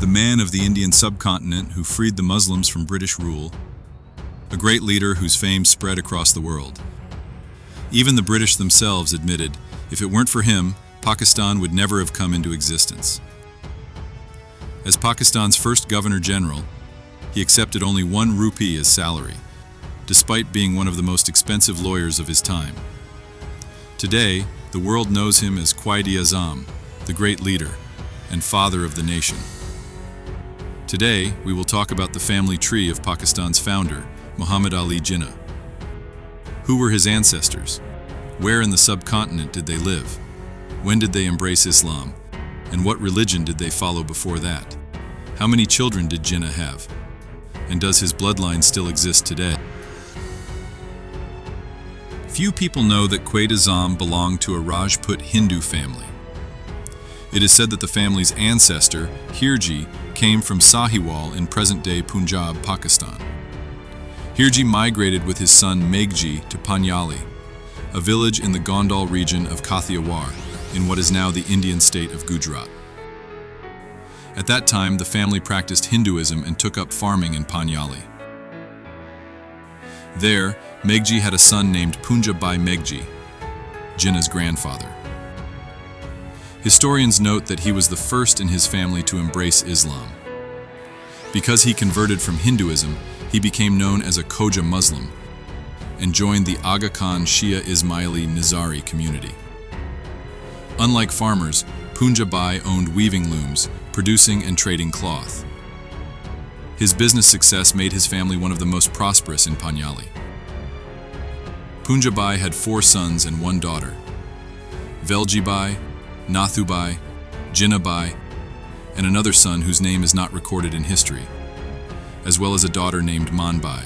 the man of the Indian subcontinent who freed the Muslims from British rule, a great leader whose fame spread across the world. Even the British themselves admitted, if it weren't for him, Pakistan would never have come into existence. As Pakistan's first Governor-General, he accepted only 1 rupee as salary, despite being one of the most expensive lawyers of his time. Today, the world knows him as Quaid Azam, the great leader and father of the nation. Today, we will talk about the family tree of Pakistan's founder, Ahmed Ali Jinnah. Who were his ancestors? Where in the subcontinent did they live? When did they embrace Islam? And what religion did they follow before that? How many children did Jinnah have? And does his bloodline still exist today? Few people know that Quaid Azam belonged to a Rajput Hindu family. It is said that the family's ancestor, Hirji, came from Sahiwal in present-day Punjab, Pakistan. Hirji migrated with his son Meghji to Panjali, a village in the Gondal region of Kathiawar, in what is now the Indian state of Gujarat. At that time, the family practiced Hinduism and took up farming in Panjali. There, Meghji had a son named Poonja Meghji, Jinnah's grandfather. Historians note that he was the first in his family to embrace Islam. Because he converted from Hinduism, he became known as a Khoja Muslim and joined the Aga Khan Shia Ismaili Nizari community. Unlike farmers, Poonja owned weaving looms, producing and trading cloth. His business success made his family one of the most prosperous in Panjali. Poonja had 4 sons and 1 daughter: Veljibai, Nathubai, Jinnahbai, and another son whose name is not recorded in history, as well as a daughter named Manbai.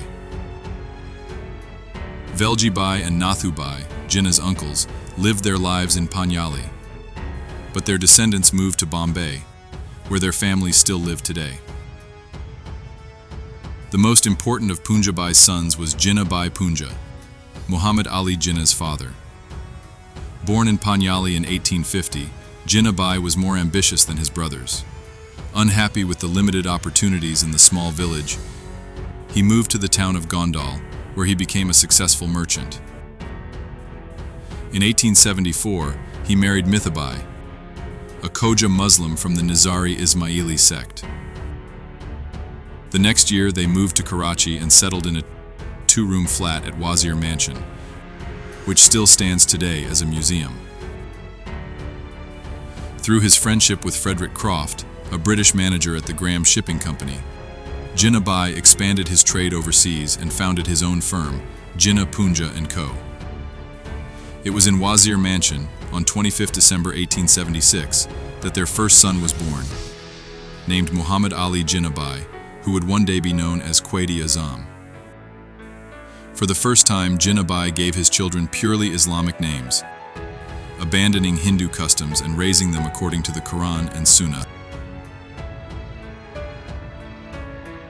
Veljibai and Nathubai, Jinnah's uncles, lived their lives in Panjali, but their descendants moved to Bombay, where their families still live today. The most important of Poonja sons was Jinnahbhai Poonja, Ahmed Ali Jinnah's father. Born in Panjali in 1850, Jinnahbhai was more ambitious than his brothers. Unhappy with the limited opportunities in the small village, he moved to the town of Gondal, where he became a successful merchant. In 1874, he married Mithabai, a Khoja Muslim from the Nizari Ismaili sect. The next year, they moved to Karachi and settled in a 2-room flat at Wazir Mansion, which still stands today as a museum. Through his friendship with Frederick Croft, a British manager at the Graham Shipping Company, Jinnahbhai expanded his trade overseas and founded his own firm, Jinnah Poonja & Co. It was in Wazir Mansion, on 25 December 1876, that their first son was born, named Ahmed Ali Jinnah, who would one day be known as Quaid Azam. For the first time, Jinnah gave his children purely Islamic names, abandoning Hindu customs and raising them according to the Quran and Sunnah.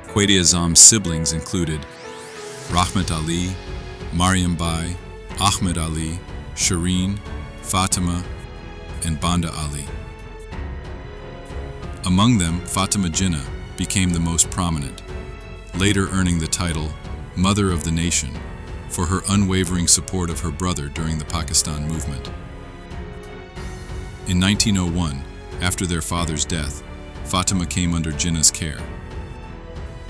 Quaid Azam's siblings included Rahmat Ali, Maryam Bai, Ahmed Ali, Shireen, Fatima, and Bunde Ali. Among them, Fatima Jinnah became the most prominent, later earning the title Mother of the Nation for her unwavering support of her brother during the Pakistan movement. In 1901, after their father's death, Fatima came under Jinnah's care.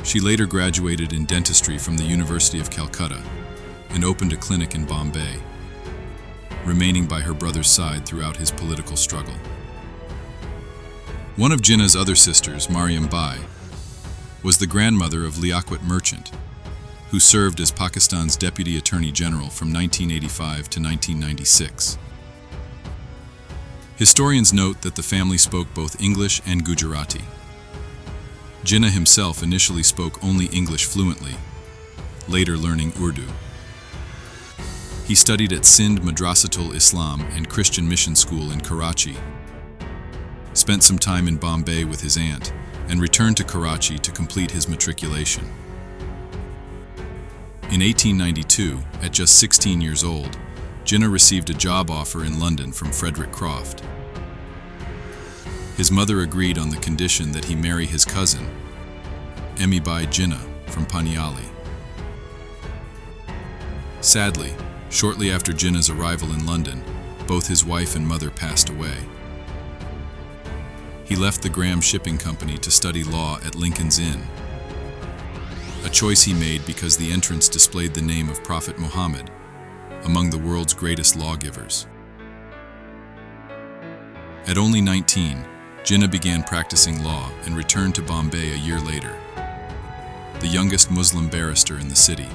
She later graduated in dentistry from the University of Calcutta and opened a clinic in Bombay, remaining by her brother's side throughout his political struggle. One of Jinnah's other sisters, Maryam Bai, was the grandmother of Liaquat Merchant, who served as Pakistan's Deputy Attorney General from 1985 to 1996. Historians note that the family spoke both English and Gujarati. Jinnah himself initially spoke only English fluently, later learning Urdu. He studied at Sindh Madrasatul Islam and Christian Mission School in Karachi, spent some time in Bombay with his aunt, and returned to Karachi to complete his matriculation. In 1892, at just 16 years old, Jinnah received a job offer in London from Frederick Croft. His mother agreed on the condition that he marry his cousin, Emibai Jinnah from Paniali. Sadly, shortly after Jinnah's arrival in London, both his wife and mother passed away. He left the Graham Shipping Company to study law at Lincoln's Inn, a choice he made because the entrance displayed the name of Prophet Muhammad among the world's greatest lawgivers. At only 19, Jinnah began practicing law and returned to Bombay a year later, the youngest Muslim barrister in the city.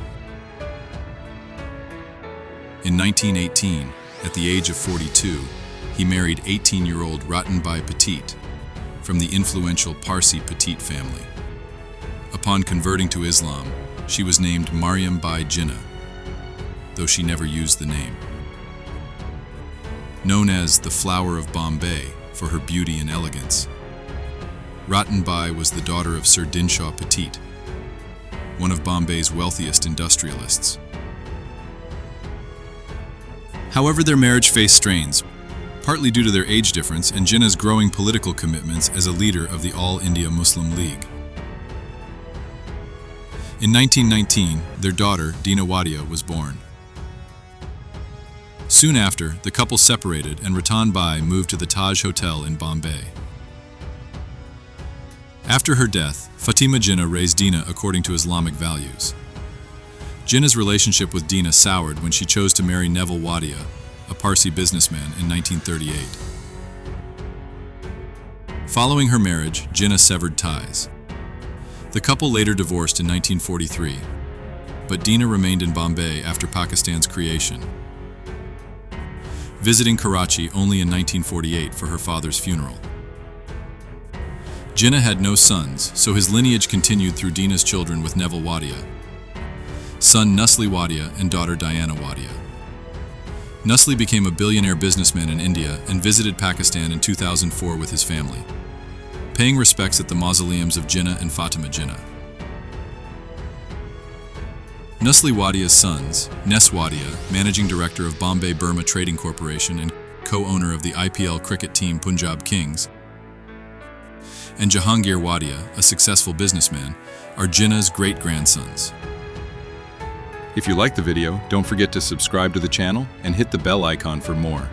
In 1918, at the age of 42, he married 18-year-old Rattanbai Petit from the influential Parsi Petit family. Upon converting to Islam, she was named Maryam Bai Jinnah, though she never used the name. Known as the Flower of Bombay for her beauty and elegance, Rattanbai was the daughter of Sir Dinshaw Petit, one of Bombay's wealthiest industrialists. However, their marriage faced strains, partly due to their age difference and Jinnah's growing political commitments as a leader of the All India Muslim League. In 1919, their daughter, Dina Jinnah-Wadia, was born. Soon after, the couple separated and Rattanbai moved to the Taj Hotel in Bombay. After her death, Fatima Jinnah raised Dina according to Islamic values. Jinnah's relationship with Dina soured when she chose to marry Jinnah-Wadia, a Parsi businessman, in 1938. Following her marriage, Jinnah severed ties. The couple later divorced in 1943, but Dina remained in Bombay after Pakistan's creation, visiting Karachi only in 1948 for her father's funeral. Jinnah had no sons, so his lineage continued through Dina's children with Jinnah-Wadia, son Jinnah-Wadia and daughter Jinnah-Wadia. Jinnah became a billionaire businessman in India and visited Pakistan in 2004 with his family, paying respects at the mausoleums of Jinnah and Fatima Jinnah. Jinnah-Wadia's sons, Jinnah-Wadia, managing director of Bombay Burma Trading Corporation and co-owner of the IPL cricket team Punjab Kings, and Jahangir-Wadia, a successful businessman, are Jinnah's great-grandsons. If you liked the video, don't forget to subscribe to the channel and hit the bell icon for more.